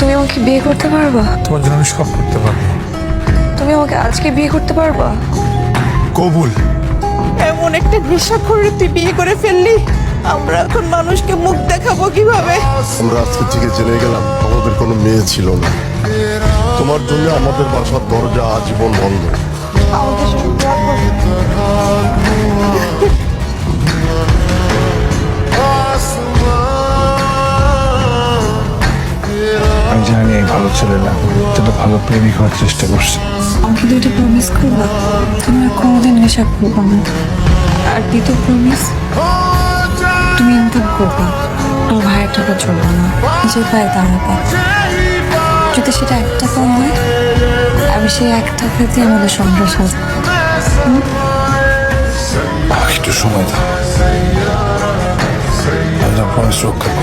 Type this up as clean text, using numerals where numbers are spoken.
তুমি আমাকে বিয়ে করতে পারবা? তোমার জন্য আমি সব করতে পারবো। তুমি আমাকে আজকে বিয়ে করতে পারবা? কবুল। এমন একটা নেশাখোরের তুই বিয়ে করে ফেললি, আমরা এখন মানুষকে মুখ দেখাবো কিভাবে? আমরা আজকে থেকে জেনে গেলাম আমাদের কোনো মেয়ে ছিল না। তোমার জন্য আমাদের বাসার দরজা আজীবন বন্ধ। আমাদের সাথে দোয়া করো। আমি জানি এই ভালো ছেলে না, সেটা ভালো প্রেমিক হওয়ার চেষ্টা করছে। আমাকে দুইটা প্রমিস করবা, তুমি আর কোনোদিন নেশা করবা না। আর দ্বিতীয় প্রমিস, তুমি ইনকাম করবা, আমার ভাইয়ের টাকা চলবে না, নিজের পায়ে দাঁড়াবা। যদি সেটা 1 টাকাও হয়, আমি সেই 1 টাকা দিয়ে আমাদের সংসার সাজাবো। আমাকে একটু সময় দাও, আমি প্রমিস রক্ষা করবো।